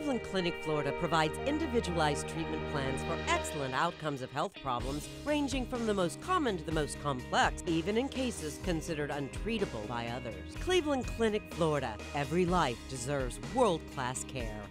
Cleveland Clinic, Florida provides individualized treatment plans for excellent outcomes of health problems ranging from the most common to the most complex, even in cases considered untreatable by others. Cleveland Clinic, Florida. Every life deserves world-class care.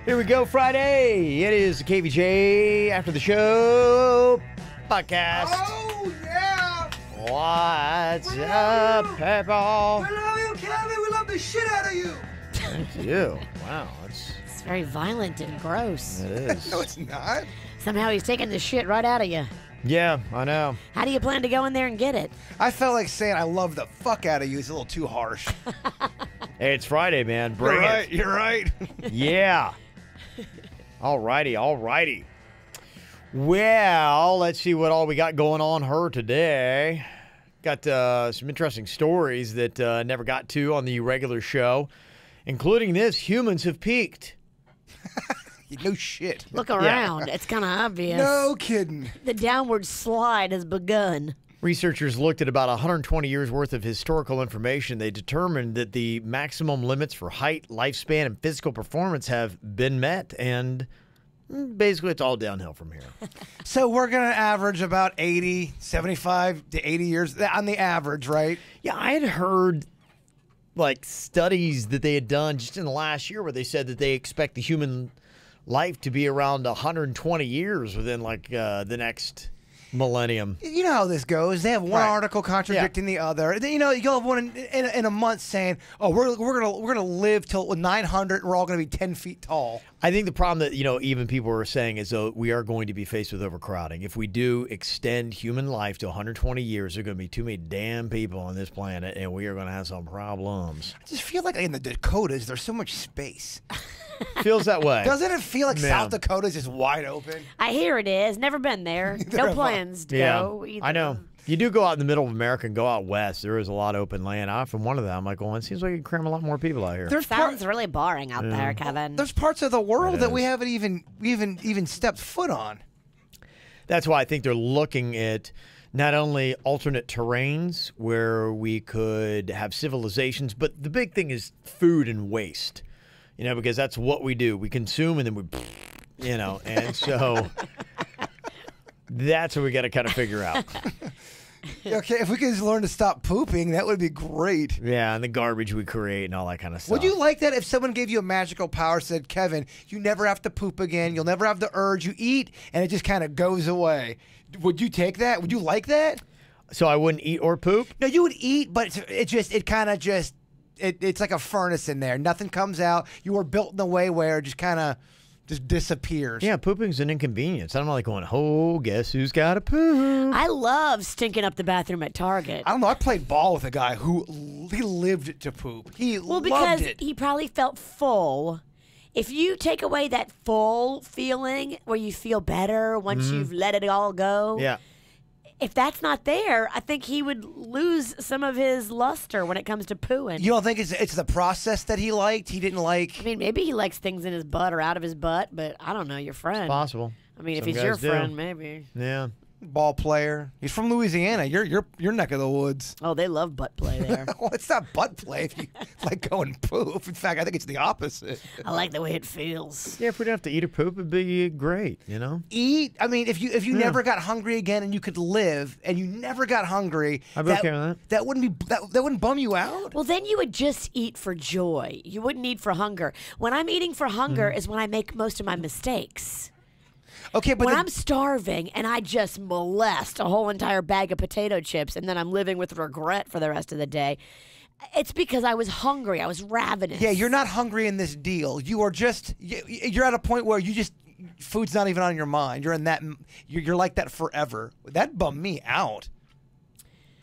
Here we go, Friday. It is the KVJ After the Show podcast. Oh, yeah. What's up, people? We love you, Kevin. We love the shit out of you. Thank you. Wow, It's very violent and gross. it is. No, it's not. Somehow he's taking the shit right out of you. Yeah, I know. How do you plan to go in there and get it? I felt like saying I love the fuck out of you is a little too harsh. Hey, it's Friday, man. Bring it. You're right. Yeah. Alrighty. Well, let's see what all we got going on her today. Got some interesting stories that never got to on the regular show, including this: humans have peaked. No shit. Look around. It's kind of obvious. No kidding. The downward slide has begun. Researchers looked at about 120 years worth of historical information. They determined that the maximum limits for height, lifespan, and physical performance have been met, and basically it's all downhill from here. So we're going to average about 80, 75 to 80 years on the average, right? Yeah, I had heard like studies that they had done just in the last year where they said that they expect the human life to be around 120 years within like the next millennium. You know how this goes. They have one article contradicting the other. You know, you'll have one in a month saying, "Oh, we're gonna live till 900. And we're all gonna be 10 feet tall." I think the problem that even people are saying is though we are going to be faced with overcrowding. If we do extend human life to 120 years, there are going to be too many damn people on this planet, and we are going to have some problems. I just feel like in the Dakotas, there's so much space. Feels that way. Doesn't it feel like Man. South Dakota is just wide open? I hear it is. Never been there. No plans to go either. I know. You do go out in the middle of America and go out west. There is a lot of open land. I often wonder that. I'm like, well, it seems like you cram a lot more people out here. Sounds really boring out there, Kevin. There's parts of the world It that we is. haven't even stepped foot on. That's why I think they're looking at not only alternate terrains where we could have civilizations, but the big thing is food and waste. Because that's what we do. We consume and then we, and so that's what we got to kind of figure out. Okay, if we could just learn to stop pooping, that would be great. Yeah, and the garbage we create and all that kind of stuff. Would you like that if someone gave you a magical power, said, Kevin, you never have to poop again, you'll never have the urge, you eat, and it just kind of goes away. Would you take that? Would you like that? So I wouldn't eat or poop? No, you would eat, but it's like a furnace in there. Nothing comes out. You were built in a way where it just kind of just disappears. Yeah, pooping's an inconvenience. I'm not like going, oh, guess who's got to poop? I love stinking up the bathroom at Target. I don't know. I played ball with a guy who he lived to poop. He Well, loved because it. he probably felt full. If you take away that full feeling where you feel better once you've let it all go, Yeah. if that's not there, I think he would lose some of his luster when it comes to pooing. You don't think it's the process that he liked? He didn't like. I mean, maybe he likes things in his butt or out of his butt, but I don't know, your friend. Possible. I mean, if Some he's your guys do. friend, maybe. Yeah. Ball player. He's from Louisiana. Your neck of the woods. Oh, they love butt play there. Well, it's not butt play if you like go and poop. In fact, I think it's the opposite. I like the way it feels. Yeah, if we didn't have to eat or poop, it'd be great, Eat. I mean, if you never got hungry again and you could live and you never got hungry, I'd be okay with that. That wouldn't be that wouldn't bum you out. Well, then you would just eat for joy. You wouldn't eat for hunger. When I'm eating for hunger is when I make most of my mistakes. Okay, but When I'm starving and I just molest a whole entire bag of potato chips and then I'm living with regret for the rest of the day, it's because I was hungry. I was ravenous. yeah, you're not hungry in this deal. You are just you're at a point where you just food's not even on your mind. You're in that. You're like that forever. That bummed me out.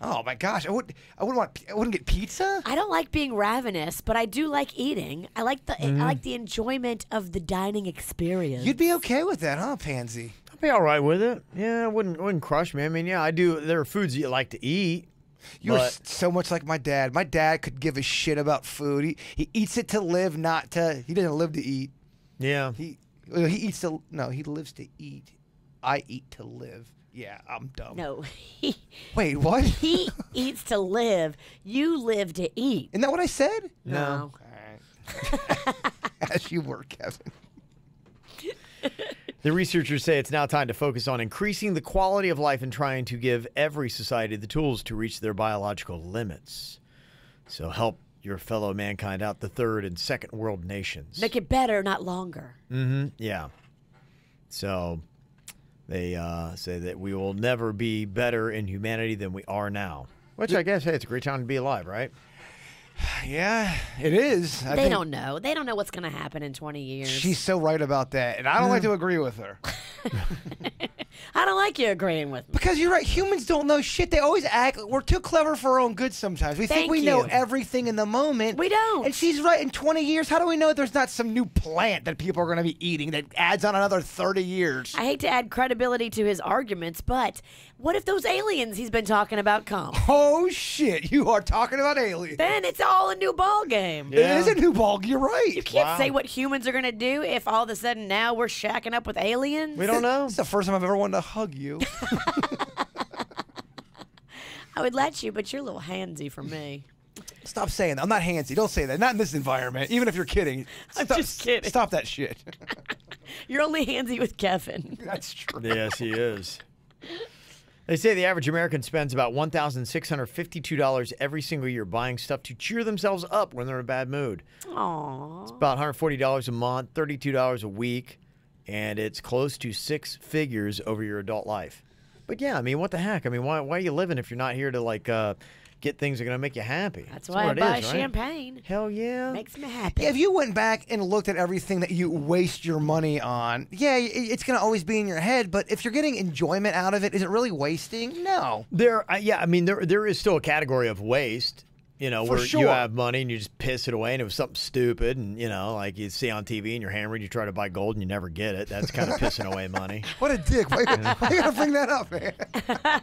Oh my gosh, I wouldn't get pizza. I don't like being ravenous, but I do like eating. I like the enjoyment of the dining experience. You'd be okay with that, huh, Pansy? I'd be all right with it. Yeah, it wouldn't crush me. I mean, yeah, I do. There are foods that you like to eat. You're so much like my dad. My dad could give a shit about food. He eats it to live, not to. He doesn't live to eat. Yeah. He eats to. No, he lives to eat. I eat to live. Yeah, I'm dumb. No. Wait, what? He eats to live. You live to eat. Isn't that what I said? No. All right. As you were, Kevin. The researchers say it's now time to focus on increasing the quality of life and trying to give every society the tools to reach their biological limits. So help your fellow mankind out, the third and second world nations. Make it better, not longer. Mm-hmm. Yeah. So they say that we will never be better in humanity than we are now. Which I guess, hey, it's a great time to be alive, right? Yeah, it is. They don't know. They don't know what's going to happen in 20 years. She's so right about that, and I don't like to agree with her. I don't like you agreeing with me. Because you're right. Humans don't know shit. They always act like we're too clever for our own good sometimes. We think Thank we know you. everything in the moment. We don't. And she's right. In 20 years, how do we know there's not some new plant that people are going to be eating that adds on another 30 years? I hate to add credibility to his arguments, but what if those aliens he's been talking about come? Oh, shit. You are talking about aliens. Then it's all a new ball game. Yeah. It is a new ball. You're right. You can't say what humans are going to do if all of a sudden now we're shacking up with aliens. We don't know. It's the first time I've ever wanted to hug you. I would let you, but you're a little handsy for me. Stop saying that. I'm not handsy. Don't say that. Not in this environment. Even if you're kidding. I'm just kidding. Stop that shit. You're only handsy with Kevin. That's true. Yes, he is. They say the average American spends about $1,652 every single year buying stuff to cheer themselves up when they're in a bad mood. Aww. It's about $140 a month, $32 a week, and it's close to six figures over your adult life. But yeah, I mean, what the heck? I mean, why are you living if you're not here to like get things that are going to make you happy? That's why I what it buy is, right? champagne. Hell yeah. Makes me happy. Yeah, if you went back and looked at everything that you waste your money on, yeah, it's going to always be in your head. But if you're getting enjoyment out of it, is it really wasting? No. Yeah, I mean, there is still a category of waste. You know, where sure. you have money and you just piss it away and it was something stupid and, you know, like you see on TV and you're hammered, you try to buy gold and you never get it. That's kind of pissing away money. What a dick. Why you got to bring that up, man?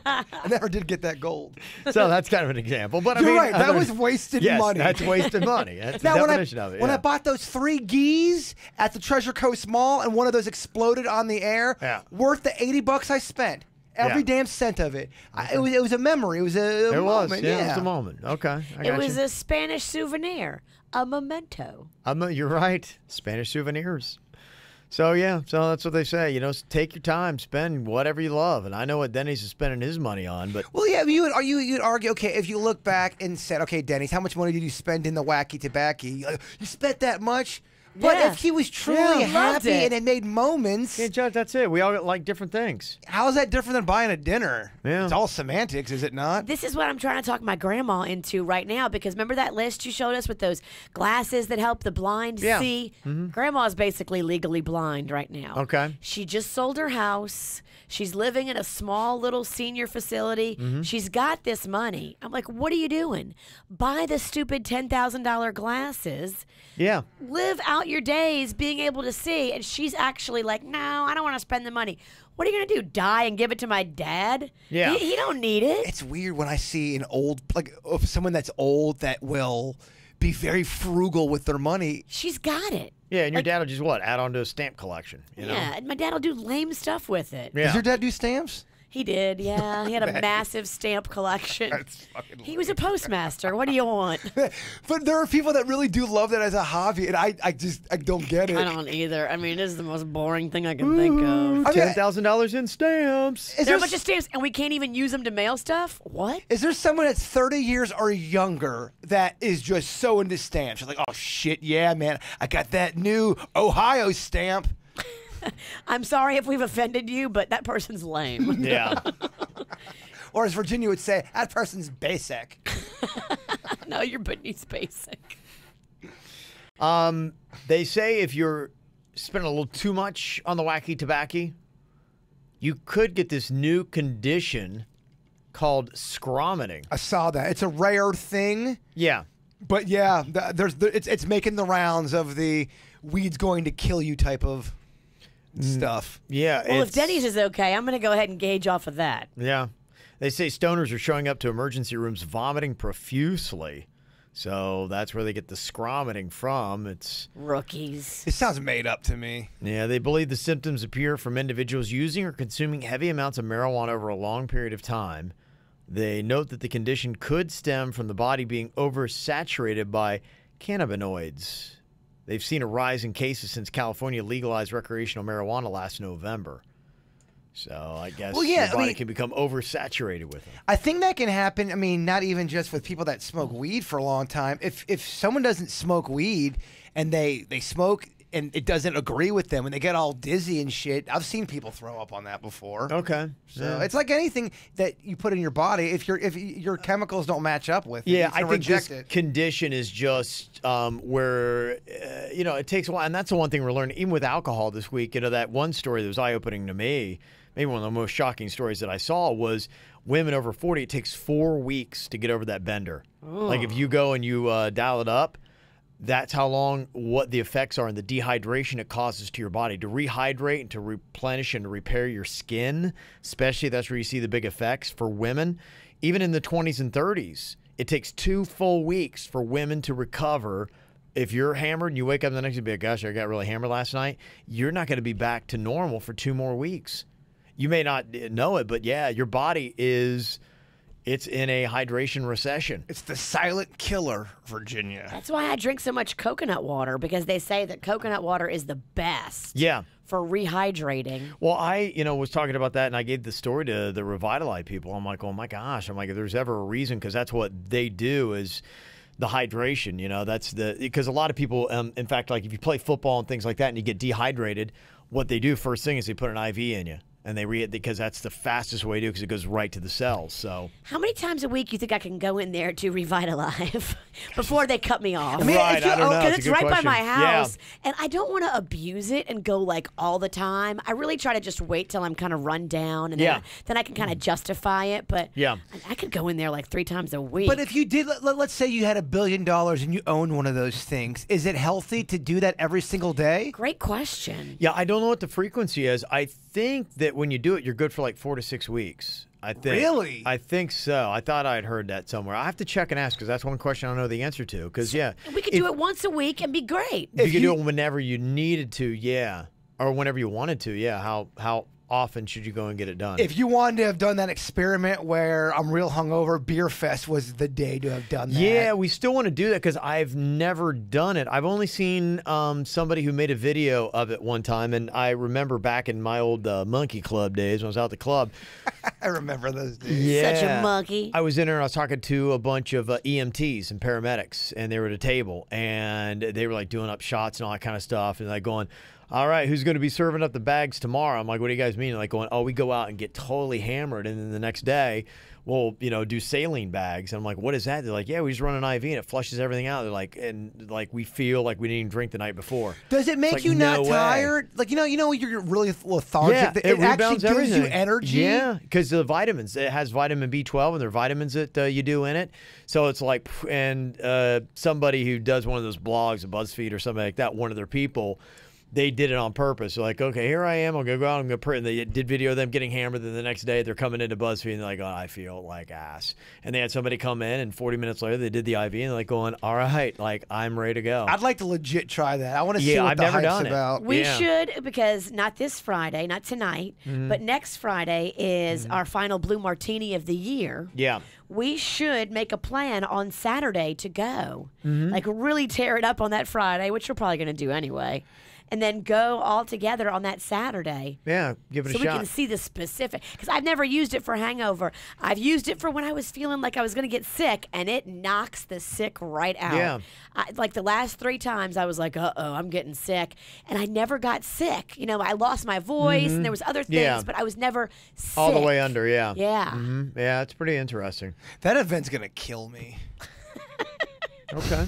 I never did get that gold. So that's kind of an example. But You're I mean, right. That was wasted yes, money. That's wasted money. That's the Now, definition of it. when yeah. I bought those 3 geese at the Treasure Coast Mall and one of those exploded on the air, Yeah. worth the $80 I spent. Every Yeah. damn cent of it. It was a memory. It was a moment. It was a moment. Okay. I it got was you. a Spanish souvenir, a memento. You're right. Spanish souvenirs. So, yeah. So that's what they say. You know, take your time. Spend whatever you love. And I know what Denny's is spending his money on, but Well, yeah, you'd argue, okay, if you look back and said, okay, Denny's, how much money did you spend in the wacky tobacco? You spent that much? But Yeah. if he was truly Yeah, loved happy it. and it made moments, can't judge. That's it. We all like different things. how is that different than buying a dinner? Yeah. It's all semantics, is it not? This is what I'm trying to talk my grandma into right now because remember that list you showed us with those glasses that help the blind Yeah. see? Grandma's basically legally blind right now. Okay. She just sold her house. She's living in a small little senior facility. She's got this money. I'm like, what are you doing? Buy the stupid $10,000 glasses. Yeah. Live out your days being able to see. And she's actually like, no, I don't want to spend the money. What are you going to do? Die and give it to my dad? Yeah. He don't need it. It's weird when I see an old, like someone that's old that will be very frugal with their money. She's got it. Yeah, and your dad will just add on to a stamp collection. You know? Yeah, and my dad will do lame stuff with it. Yeah. Does your dad do stamps? He did, yeah. He had a massive stamp collection. That's fucking He was a postmaster. What do you want? But there are people that really do love that as a hobby, and I don't get it. I don't either. I mean, this is the most boring thing I can think of. I mean, $10,000 in stamps. Is There there, are a bunch of stamps, and we can't even use them to mail stuff? What? is there someone that's 30 years or younger that is just so into stamps? She's like, oh shit, yeah, man, I got that new Ohio stamp. I'm sorry if we've offended you, but that person's lame. Yeah. Or as Virginia would say, that person's basic. No, you're beneath basic. They say if you're spending a little too much on the wacky tobacco, you could get this new condition called scromiting. I saw that. It's a rare thing. Yeah. But yeah, it's making the rounds of the weed's going to kill you type of stuff. Yeah. Well, if Denny's is okay, I'm going to go ahead and gauge off of that. Yeah. They say stoners are showing up to emergency rooms vomiting profusely. So that's where they get the scromiting from. It's rookies. It sounds made up to me. Yeah, they believe the symptoms appear from individuals using or consuming heavy amounts of marijuana over a long period of time. They note that the condition could stem from the body being oversaturated by cannabinoids. They've seen a rise in cases since California legalized recreational marijuana last November. So I guess your body can become oversaturated with it. I think that can happen. I mean, not even just with people that smoke weed for a long time. If someone doesn't smoke weed and they smoke and it doesn't agree with them and they get all dizzy and shit, I've seen people throw up on that before. Okay. So it's like anything that you put in your body. If your chemicals don't match up with it, I think this condition is just where it takes a while, and that's the one thing we're learning. Even with alcohol this week, that one story that was eye-opening to me. Maybe one of the most shocking stories that I saw was women over 40, it takes 4 weeks to get over that bender. Oh. Like if you go and you dial it up, that's how long, what the effects are and the dehydration it causes to your body. To rehydrate and to replenish and to repair your skin, especially that's where you see the big effects for women. Even in the 20s and 30s, it takes 2 full weeks for women to recover. If you're hammered and you wake up the next day and be like, gosh, I got really hammered last night, you're not going to be back to normal for 2 more weeks. You may not know it, but yeah, your body it's in a hydration recession. It's the silent killer, Virginia. That's why I drink so much coconut water, because they say that coconut water is the best for rehydrating. Well, I was talking about that, and I gave the story to the Revitalize people. I'm like, oh my gosh. I'm like, if there's ever a reason, because that's what they do is the hydration. That's because a lot of people, in fact, like if you play football and things like that and you get dehydrated, what they do first thing is they put an IV in you. And they read it because that's the fastest way to do it because it goes right to the cells. So, how many times a week you think I can go in there to Revitalize before they cut me off? I mean, I don't know. Because it's right question. by my house, and I don't want to abuse it and go like all the time. I really try to just wait till I'm kind of run down, and then I can kind of justify it. But I could go in there like 3 times a week. But if you did, let's say you had $1 billion and you owned one of those things, is it healthy to do that every single day? Great question. Yeah, I don't know what the frequency is. I think that when you do it, you're good for like 4 to 6 weeks. I think. Really? I think so. I thought I'd heard that somewhere. I have to check and ask because that's one question I don't know the answer to. Because we could do it once a week and be great. You could do it whenever you needed to, or whenever you wanted to, How often should you go and get it done? If you wanted to have done that experiment where I'm real hungover, Beer Fest was the day to have done that. Yeah, we still want to do that because I've never done it. I've only seen somebody who made a video of it one time, and I remember back in my old monkey club days when I was out at the club. I remember those days. Yeah. Such a monkey. I was in there and I was talking to a bunch of EMTs and paramedics, and they were at a table, and they were like doing up shots and all that kind of stuff, and like going, all right, who's going to be serving up the bags tomorrow? I'm like, what do you guys mean? Like going, oh, we go out and get totally hammered, and then the next day we'll, do saline bags. And I'm like, what is that? They're like, yeah, we just run an IV and it flushes everything out. They're like, and like we feel like we didn't even drink the night before. Does it make you not tired? Like, you're really lethargic. Yeah, it actually gives everything. you energy. Yeah, because the vitamins, it has vitamin B12 and there are vitamins that you do in it. So it's like, and somebody who does one of those blogs, a BuzzFeed or something like that, one of their people, they did it on purpose. They're like, okay, here I am. I'm going to go out. I'm going to print. And they did video of them getting hammered. Then the next day, they're coming into BuzzFeed, and they're like, oh, I feel like ass. And they had somebody come in, and 40 minutes later, they did the IV, and they're like going, all right, like, I'm ready to go. I'd like to legit try that. I want to see what the hype's about. We should, because not this Friday, not tonight, but next Friday is our final Blue Martini of the year. Yeah. We should make a plan on Saturday to go. Like, really tear it up on that Friday, which we're probably going to do anyway. And then go all together on that Saturday. Yeah, give it a shot. So we can see the specific. Because I've never used it for hangover. I've used it for when I was feeling like I was going to get sick, and it knocks the sick right out. Yeah. Like the last 3 times, I was like, uh-oh, I'm getting sick. And I never got sick. I lost my voice, and there was other things, but I was never sick. All the way under, yeah. Yeah. Yeah, it's pretty interesting. That event's going to kill me. Okay.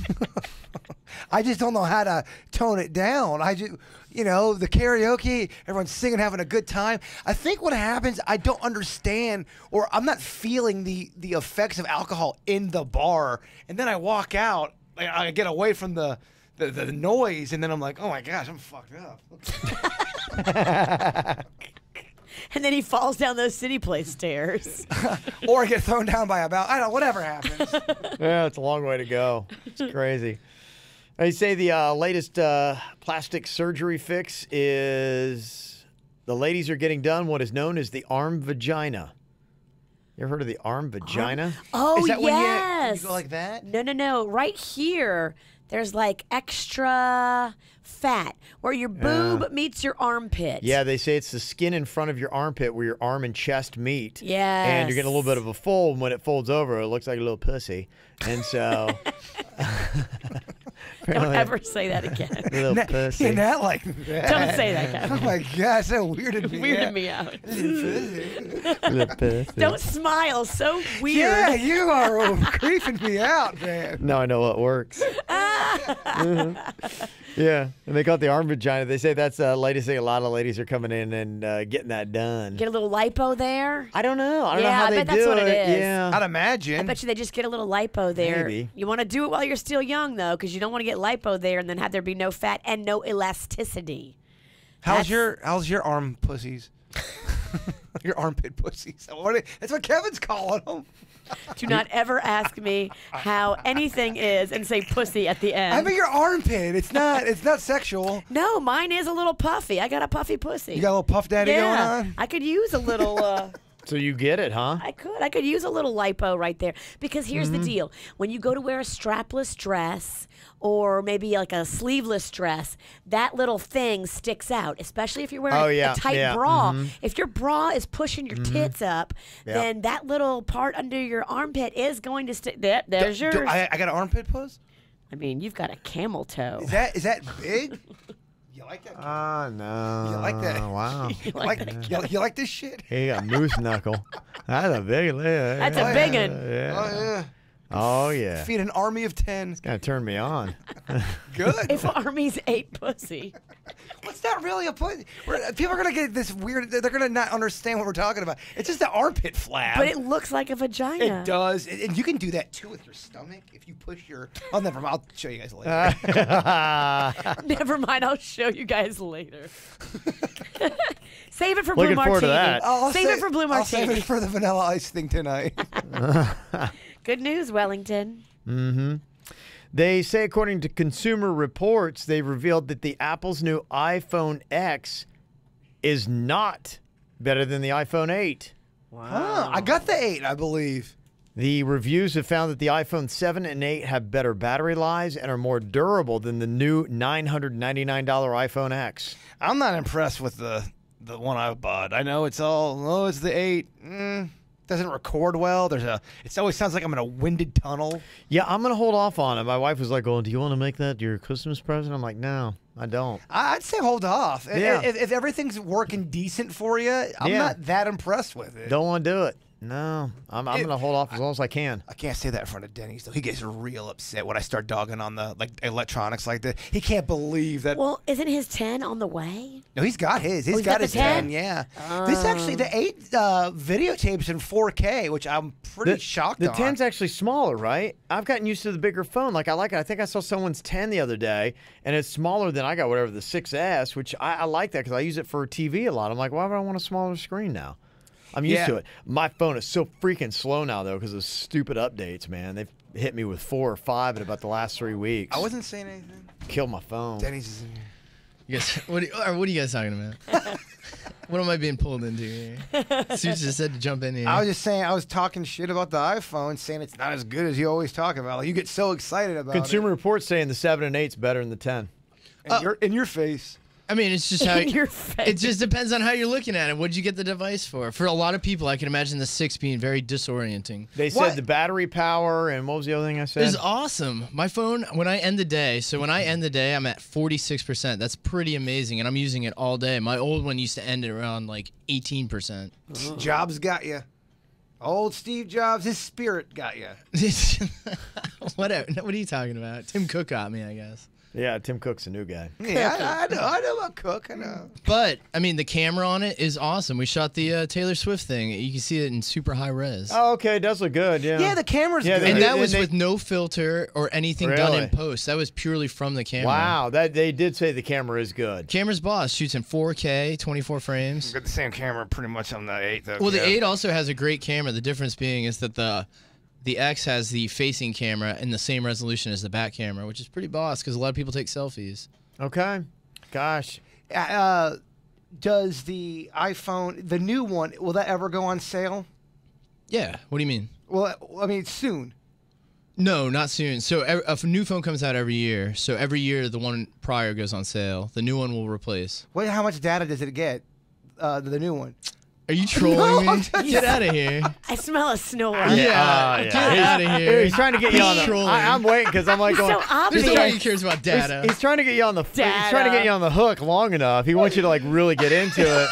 I just don't know how to tone it down. I just, the karaoke, everyone's singing, having a good time. I think what happens, I don't understand, or I'm not feeling the effects of alcohol in the bar, and then I walk out, I get away from the noise, and then I'm like, oh my gosh, I'm fucked up. And then he falls down those City Place stairs. Or I get thrown down by whatever happens. Yeah, it's a long way to go. It's crazy. They say the latest plastic surgery fix is the ladies are getting done what is known as the arm vagina. You ever heard of the arm vagina? Oh, Is that yes. when you go like that? No. Right here, there's like extra fat where your boob meets your armpit. Yeah, they say it's the skin in front of your armpit where your arm and chest meet. Yes. And you're getting a little bit of a fold. And when it folds over, it looks like a little pussy. And so... Don't ever say that again. Little pussy. You're not like that. Don't say that, Kevin. Oh my gosh, that weirded me out. Little pussy. Don't smile. So weird. Yeah, you are creeping me out, man. Now I know what works. Yeah, and they call it the arm vagina. They say that's the latest thing. A lot of ladies are coming in and getting that done. Get a little lipo there. I don't know. I don't know Yeah, how I they bet do that's what it is. Yeah. I'd imagine. I bet you they just get a little lipo there. Maybe. You want to do it while you're still young, though, because you don't want to get lipo there and then have there be no fat and no elasticity. How's your arm pussies? Your armpit pussies. That's what Kevin's calling them. Do not ever ask me how anything is and say pussy at the end. I mean your armpit. It's not sexual. No, mine is a little puffy. I got a puffy pussy. You got a little puff daddy going on? I could use a little... So you get it, huh? I could use a little lipo right there. Because here's the deal. When you go to wear a strapless dress or maybe like a sleeveless dress, that little thing sticks out, especially if you're wearing a tight bra. If your bra is pushing your tits up, then that little part under your armpit is going to stick. There's yours. I got an armpit puss? I mean, you've got a camel toe. Is that big? You like that? No. You like that? Wow. You like this shit? He got moose knuckle. That's a big leg. That's a big one. Yeah. Oh, yeah. Oh, yeah. Feed an army of 10. Kind of turned me on. Good. If armies ate pussy. What's not really a pussy? People are going to get this weird. They're going to not understand what we're talking about. It's just the armpit flap. But it looks like a vagina. It does. And you can do that, too, with your stomach. If you push your... Oh, never mind. I'll show you guys later. Never mind. I'll show you guys later. Save it for Looking Blue forward to Martini. that. Save it for Blue I'll save Martini. it for the vanilla ice thing tonight. Good news, Wellington. They say, according to Consumer Reports, they revealed that the Apple's new iPhone X is not better than the iPhone 8. Huh, I got the 8, I believe. The reviews have found that the iPhone 7 and 8 have better battery lives and are more durable than the new $999 iPhone X. I'm not impressed with the one I bought. I know it's the 8. Doesn't record well. It always sounds like I'm in a winded tunnel. Yeah, I'm going to hold off on it. My wife was like, "Oh, do you want to make that your Christmas present?" I'm like, "No, I don't." I'd say hold off. Yeah. If everything's working decent for you, I'm not that impressed with it. Don't want to do it. No, I'm going to hold off as long as I can. I can't say that in front of Denny's, though. He gets real upset when I start dogging on the electronics like that. He can't believe that. Well, isn't his 10 on the way? No, he's got his. He's got his the 10? yeah. This actually, the 8 videotapes in 4K, which I'm pretty shocked The on. 10's actually smaller, right? I've gotten used to the bigger phone. Like, I like it. I think I saw someone's 10 the other day, and it's smaller than I got, whatever, the 6S, which I like that because I use it for TV a lot. I'm like, why would I want a smaller screen now? I'm used to it. My phone is so freaking slow now, though, because of stupid updates, man. They've hit me with 4 or 5 in about the last 3 weeks. I wasn't saying anything. Killed my phone. Denny's is in here. Yes. What are you guys talking about? What am I being pulled into here? Suits just said to jump in here. I was just saying, I was talking shit about the iPhone, saying it's not as good as you always talk about. Like, you get so excited about Consumer it. Reports saying the 7 and 8's better than the 10. In your face. I mean, it's just how In your face. it just depends on how you're looking at it. What did you get the device for? For a lot of people, I can imagine the 6 being very disorienting. They said the battery power, and what was the other thing I said? It's awesome. My phone, when I end the day, I'm at 46%. That's pretty amazing, and I'm using it all day. My old one used to end at around like 18%. Jobs got you. Old Steve Jobs, his spirit got you. Whatever. What are you talking about? Tim Cook got me, I guess. Yeah, Tim Cook's a new guy. Yeah, I know about Cook. I know. But I mean, the camera on it is awesome. We shot the Taylor Swift thing. You can see it in super high res. Oh, okay, it does look good. Yeah. Yeah, the camera's good. And that was with no filter or anything done in post. That was purely from the camera. Wow, they did say the camera is good. Camera's boss shoots in 4K, 24 frames. Got the same camera pretty much on the 8. Though. Well, the 8 also has a great camera. The difference being is that the X has the facing camera in the same resolution as the back camera, which is pretty boss because a lot of people take selfies. Okay. Gosh. Does the iPhone, the new one, will that ever go on sale? Yeah. What do you mean? Well, I mean, soon. No, not soon. So a new phone comes out every year. So every year the one prior goes on sale. The new one will replace. How much data does it get, the new one? Are you trolling me? I'm Get out of here. I smell a snore. Yeah. Get out of here. He's trying to get you on the. Trolling. I'm waiting because I'm like It's going. so obvious. There's nobody who cares about data. He's trying to get you on the. He's Data. trying to get you on the hook long enough. He wants you to like really get into it.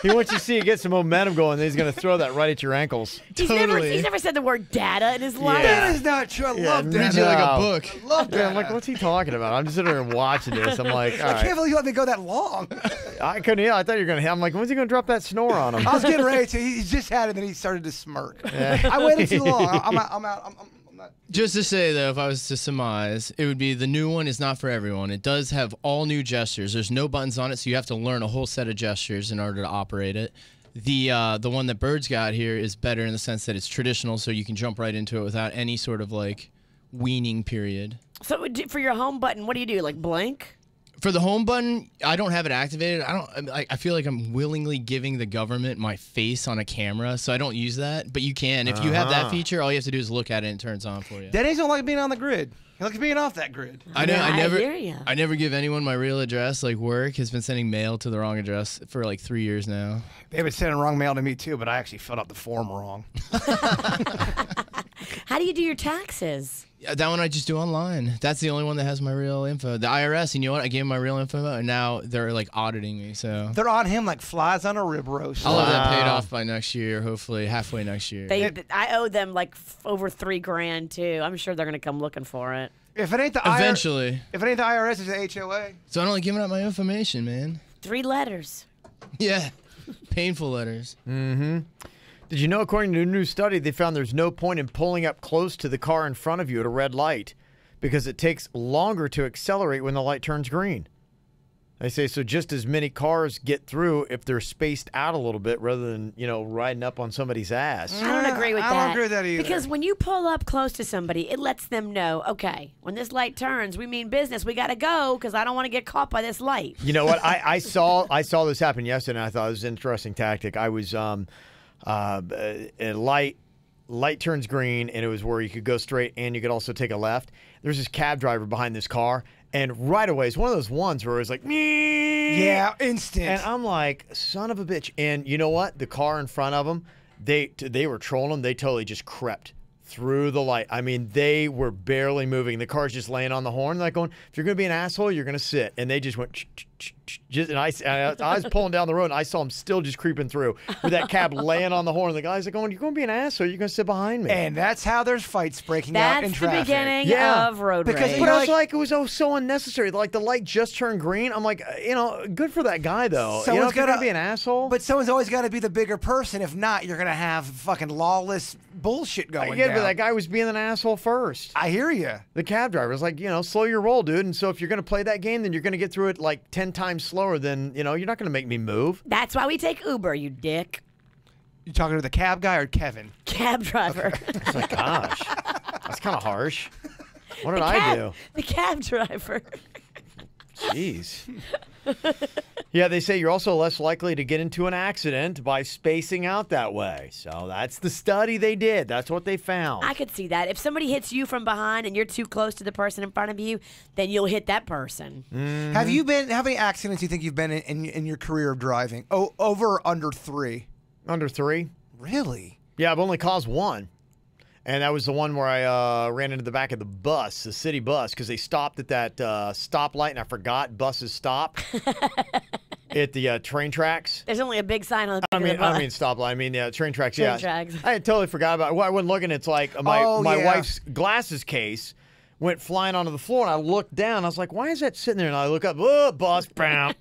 He wants you to see you get some momentum going. Then he's going to throw that right at your ankles. He's never said the word data in his life. That is not true. I love Read data. you like a book. Love Yeah, data. I'm like, what's he talking about? I'm just sitting there and watching this. I'm like, all I right. can't believe you let me go that long. I couldn't. Yeah, I thought you were going to. I'm like, when's he going to drop that snore on him? I was getting ready to. He just had it, and then he started to smirk. I waited too long. I'm out. I'm not. Just to say, though, if I was to surmise, it would be the new one is not for everyone. It does have all new gestures. There's no buttons on it, so you have to learn a whole set of gestures in order to operate it. The one that Bird's got here is better in the sense that it's traditional, so you can jump right into it without any sort of, like, weaning period. So for your home button, what do you do? Like blink? For the home button, I don't have it activated. I feel like I'm willingly giving the government my face on a camera, so I don't use that. But you can. If you have that feature, all you have to do is look at it and it turns on for you. Denny's don't like being on the grid. He likes being off that grid. I know. Yeah, I never. hear ya. I never give anyone my real address. Like work has been sending mail to the wrong address for like 3 years now. They've been sending wrong mail to me too, but I actually filled out the form wrong. How do you do your taxes? Yeah, that one I just do online. That's the only one that has my real info. The IRS, you know what? I gave them my real info, and now they're like auditing me. So They're on him like flies on a rib roast. I'll have that paid off by next year, hopefully halfway next year. I owe them like over $3,000 too. I'm sure they're gonna come looking for it. If it ain't the Eventually. if it ain't the IRS, it's the HOA. So I don't like giving out my information, man. 3 letters. Yeah, painful letters. Did you know, according to a new study, they found there's no point in pulling up close to the car in front of you at a red light because it takes longer to accelerate when the light turns green. They say so just as many cars get through if they're spaced out a little bit rather than, riding up on somebody's ass. I don't agree with that. I don't agree with that either. Because when you pull up close to somebody, it lets them know, okay, when this light turns, we mean business. We got to go because I don't want to get caught by this light. You know what? I saw this happen yesterday, and I thought it was an interesting tactic. I was a light turns green, and it was where you could go straight and you could also take a left. There's this cab driver behind this car, and right away, it's one of those ones where it's like, Yeah, instant. and I'm like, son of a bitch. And you know what? The car in front of them, they were trolling them. They totally just crept through the light. I mean, they were barely moving. The car's just laying on the horn, like going, if you're going to be an asshole, you're going to sit. And they just went, and I was pulling down the road, and I saw them still just creeping through with that cab laying on the horn. The guy's like going, you're going to be an asshole, you're going to sit behind me. And that's how there's fights breaking out in That's traffic. the beginning Yeah. of road Because rage. But I was like, it was so unnecessary. Like, the light just turned green. I'm like, good for that guy, though. Someone's if you're gotta going to be an asshole. But someone's always got to be the bigger person. If not, you're going to have fucking lawless bullshit going yeah, down. but that guy was being an asshole first. I hear you. The cab driver was like, slow your roll, dude. And so if you're going to play that game, then you're going to get through it like 10 times slower than, you're not going to make me move. That's why we take Uber, you dick. You talking to the cab guy or Kevin? Cab driver. It's like, gosh, that's kind of harsh. What did I do? The cab driver. Jeez. Yeah, they say you're also less likely to get into an accident by spacing out that way. So that's the study they did. That's what they found. I could see that. If somebody hits you from behind and you're too close to the person in front of you, then you'll hit that person. Have you been? How many accidents do you think you've been in your career of driving? Oh, over or under 3? Under 3? Really? Yeah, I've only caused 1. And that was the one where I ran into the back of the bus, the city bus, because they stopped at that stoplight, and I forgot buses stop. at the train tracks. There's only a big sign on the back of the I bus. mean stoplight. I mean train tracks. Train Yeah, tracks. I had totally forgot about it. Well, I wasn't looking. It's like my wife's glasses case went flying onto the floor, and I looked down. I was like, "Why is that sitting there?" And I look up, oh, bus, bam,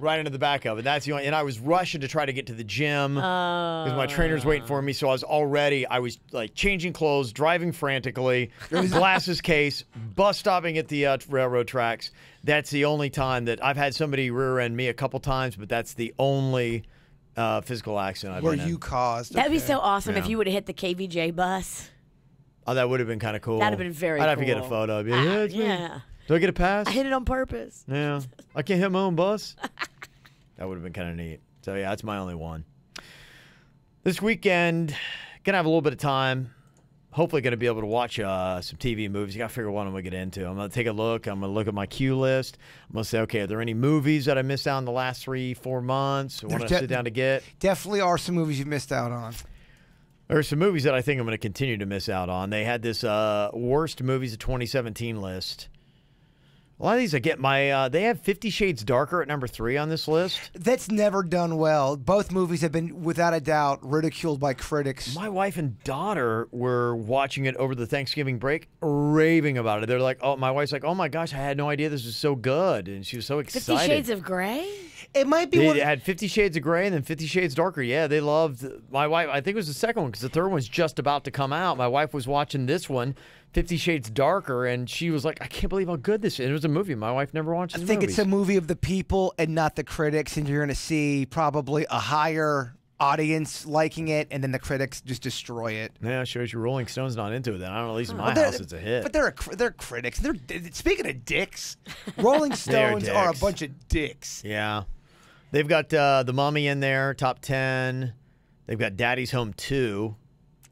right into the back of it. That's the only. And I was rushing to try to get to the gym because my trainer's waiting for me. So I was like changing clothes, driving frantically, glasses case, bus stopping at the railroad tracks. That's the only time that I've had somebody rear-end me a couple times, but that's the only physical accident I've been in. Where you caused. That'd be so awesome if Yeah. you would have hit the KVJ bus. Oh, that would have been kind of cool. That'd have been very I'd have to get a cool. photo. I'd be like, yeah, it's me. Yeah. Do I get a pass? I hit it on purpose. Yeah. I can't hit my own bus. That would have been kind of neat. So, yeah, that's my only one. This weekend, going to have a little bit of time. Hopefully going to be able to watch some TV movies. You got to figure what I'm going to get into. I'm going to take a look. I'm going to look at my queue list. I'm going to say, okay, are there any movies that I missed out in the last 3-4 months? I want to sit down to get. Definitely are some movies you've missed out on. There are some movies that I think I'm going to continue to miss out on. They had this worst movies of 2017 list. A lot of these I get they have 50 Shades Darker at number 3 on this list. That's never done well. Both movies have been, without a doubt, ridiculed by critics. My wife and daughter were watching it over the Thanksgiving break, raving about it. They're like, "Oh, my wife's like, oh my gosh, I had no idea this was so good," and she was so excited. 50 Shades of Grey? It might be They had 50 Shades of Grey and then 50 Shades Darker. Yeah, they loved my wife. I think it was the second one because the third one's just about to come out. My wife was watching this one, 50 Shades Darker, and she was like, I can't believe how good this is. And it was a movie. My wife never watches movies. I think it's a movie of the people and not the critics, and you're going to see probably a higher audience liking it, and then the critics just destroy it. Yeah, it shows you Rolling Stone's not into it then. I don't know, at least in my house it's a hit. But they're critics. Speaking of dicks, Rolling Stones are a dicks. bunch of dicks. Yeah. They've got The Mummy in there, top 10. They've got Daddy's Home 2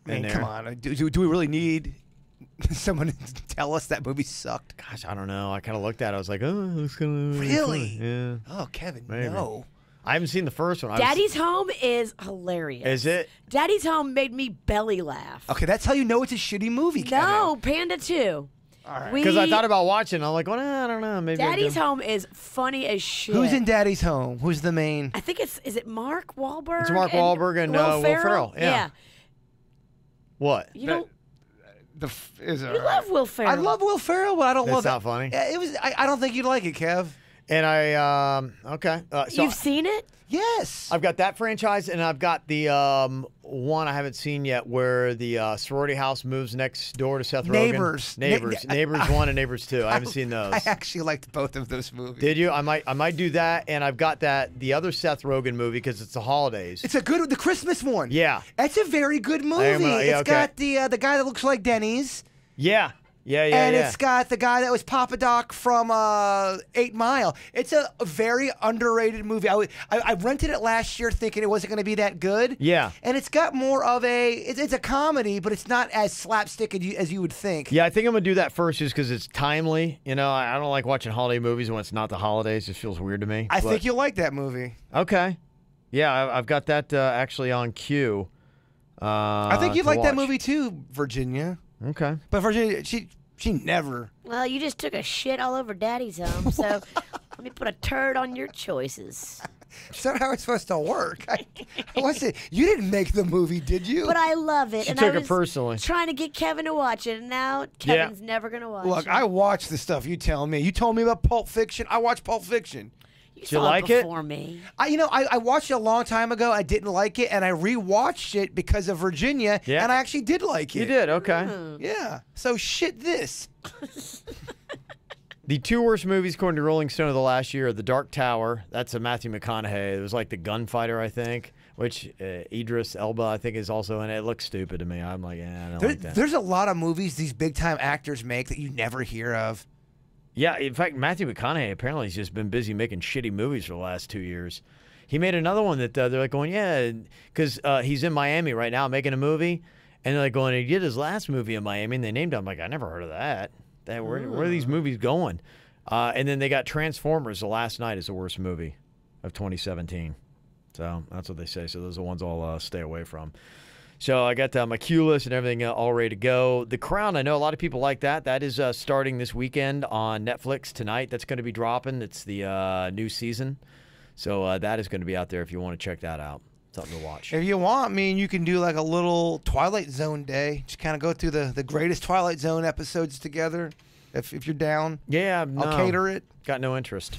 I mean, in there. come on. Do we really need someone to tell us that movie sucked? Gosh, I don't know. I kind of looked at it. I was like, oh, it's going to Really? Yeah. Oh, Kevin, Maybe. no. I haven't seen the first one. Daddy's Home is hilarious. Is it? Daddy's Home made me belly laugh. Okay, that's how you know it's a shitty movie, Kevin. No, Panda 2. All right. Because I thought about watching it. I'm like, well, I don't know. Maybe Daddy's Home is funny as shit. Who's in Daddy's Home? Who's the main? I think is it Mark Wahlberg? It's Mark Wahlberg and Will Ferrell. Yeah. What? You don't. You Love Will Ferrell. I love Will Ferrell, but I don't That's love not it. funny? It was. I don't think you'd like it, Kev. And I, okay. So You've seen it? Yes. I've got that franchise, and I've got the one I haven't seen yet where the sorority house moves next door to Seth Rogen. Neighbors. Neighbors 1 and Neighbors 2. I haven't seen those. I actually liked both of those movies. Did you? I might do that, and I've got the other Seth Rogen movie because it's the holidays. It's the Christmas one. Yeah. That's a very good movie. yeah, It's got the guy that looks like Denny's. Yeah. And it's got the guy that was Papa Doc from 8 Mile. It's a very underrated movie. I rented it last year thinking it wasn't going to be that good. Yeah. And it's got more of it's a comedy, but it's not as slapstick as you would think. Yeah, I think I'm going to do that first just because it's timely. You know, I don't like watching holiday movies when it's not the holidays. It feels weird to me. I think you'll like that movie. Okay. Yeah, I've got that actually on queue. I think you'd like that watch. movie too, Virginia. Okay. But Virginia, she never. Well, you just took a shit all over Daddy's Home, so let me put a turd on your choices. Is that how it's supposed to work? You didn't make the movie, did you? But I love it. She and took I it was personally. trying to get Kevin to watch it, and now Kevin's never going to watch Look, it. I watched the stuff you tell me. You told me about Pulp Fiction. I watched Pulp Fiction. You Did you saw like it it? before me. I watched it a long time ago. I didn't like it, and I rewatched it because of Virginia, Yeah. and I actually did like it. You did, okay. Yeah. So shit this. The 2 worst movies, according to Rolling Stone, of the last year are The Dark Tower. That's a Matthew McConaughey. It was like the gunfighter, I think, which Idris Elba, I think, is also in it. It looks stupid to me. I'm like, I don't like that. There's a lot of movies these big-time actors make that you never hear of. Yeah, in fact, Matthew McConaughey apparently has just been busy making shitty movies for the last 2 years. He made another one that they're like going, yeah, because he's in Miami right now making a movie, and they're like going, he did his last movie in Miami, and they named him. I'm like, I never heard of that. Where are these movies going? And then they got Transformers The Last Night is the worst movie of 2017. So that's what they say. So those are the ones I'll stay away from. So I got my queue list and everything all ready to go. The Crown, I know a lot of people like that. That is starting this weekend on Netflix tonight. That's going to be dropping. It's the new season. So that is going to be out there if you want to check that out. Something to watch. If you want, you can do like a little Twilight Zone day. Just kind of go through the greatest Twilight Zone episodes together. If you're down, Yeah, no. I'll cater it. Got no interest.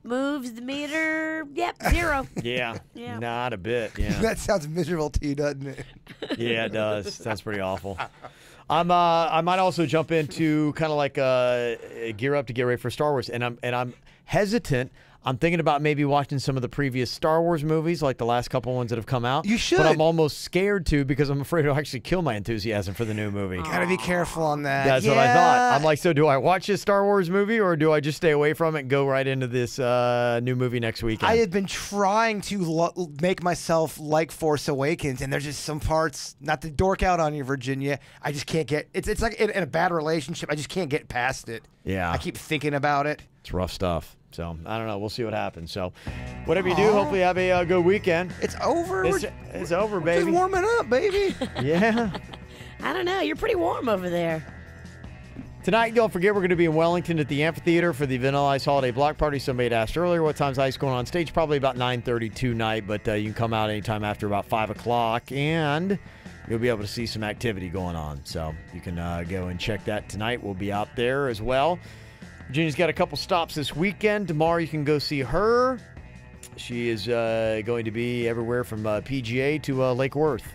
Moves the meter. Yep, 0. Yeah, Yeah. not a bit. Yeah, That sounds miserable to you, doesn't it? yeah, it does. Sounds pretty awful. I might also jump into kind of like gear up to get ready for Star Wars, and I'm hesitant. I'm thinking about maybe watching some of the previous Star Wars movies, like the last couple ones that have come out. You should. But I'm almost scared to because I'm afraid it'll actually kill my enthusiasm for the new movie. Gotta be careful on that. That's what I thought. I'm like, so do I watch this Star Wars movie or do I just stay away from it and go right into this new movie next weekend? I have been trying to make myself like Force Awakens, and there's just some parts, not to dork out on you, Virginia, I just can't get, it's like in a bad relationship, I just can't get past it. Yeah. I keep thinking about it. It's rough stuff. So, I don't know. We'll see what happens. So, whatever you do, hopefully have a good weekend. It's over. It's over, We're baby. just warming up, baby. Yeah. I don't know. You're pretty warm over there. Tonight, don't forget, we're going to be in Wellington at the amphitheater for the Vanilla Ice Holiday Block Party. Somebody had asked earlier what time's Ice going on stage. Probably about 9:30 tonight, but you can come out anytime after about 5 o'clock, and you'll be able to see some activity going on. So you can go and check that tonight. We'll be out there as well. Virginia's got a couple stops this weekend. Tomorrow you can go see her. She is going to be everywhere from PGA to Lake Worth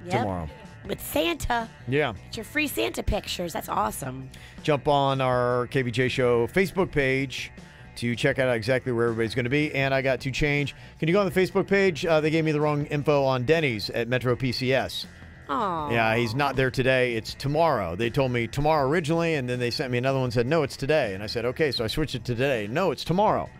tomorrow. With Santa. Yeah. Get your free Santa pictures. That's awesome. Jump on our KVJ Show Facebook page to check out exactly where everybody's going to be. And I got to change. Can you go on the Facebook page? They gave me the wrong info on Denny's at Metro PCS. Oh. Yeah, he's not there today. It's tomorrow. They told me tomorrow originally, and then they sent me another one and said, no, it's today. And I said, okay, so I switched it to today. No, it's tomorrow.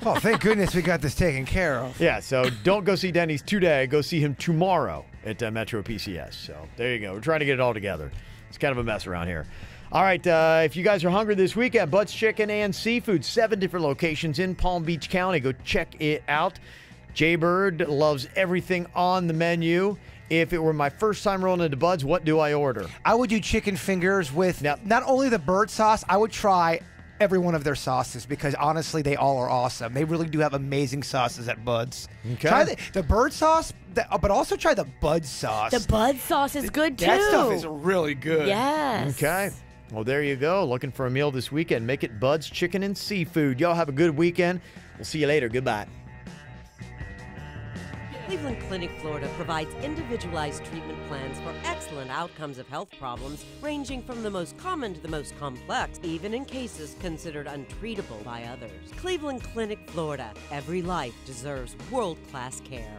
Oh, thank goodness we got this taken care of. Yeah, so don't go see Denny's today. Go see him tomorrow at Metro PCS. So there you go. We're trying to get it all together. It's kind of a mess around here. All right, if you guys are hungry this weekend, Bud's Chicken and Seafood, 7 different locations in Palm Beach County. Go check it out. Jaybird loves everything on the menu. If it were my first time rolling into Bud's, what do I order? I would do chicken fingers with not only the bird sauce, I would try every one of their sauces because honestly, they all are awesome. They really do have amazing sauces at Bud's. Okay. Try the bird sauce, but also try the Bud sauce. The Bud sauce is good too. That stuff is really good. Yes. Okay. Well, there you go. Looking for a meal this weekend. Make it Bud's Chicken and Seafood. Y'all have a good weekend. We'll see you later. Goodbye. Cleveland Clinic, Florida provides individualized treatment plans for excellent outcomes of health problems ranging from the most common to the most complex, even in cases considered untreatable by others. Cleveland Clinic, Florida. Every life deserves world-class care.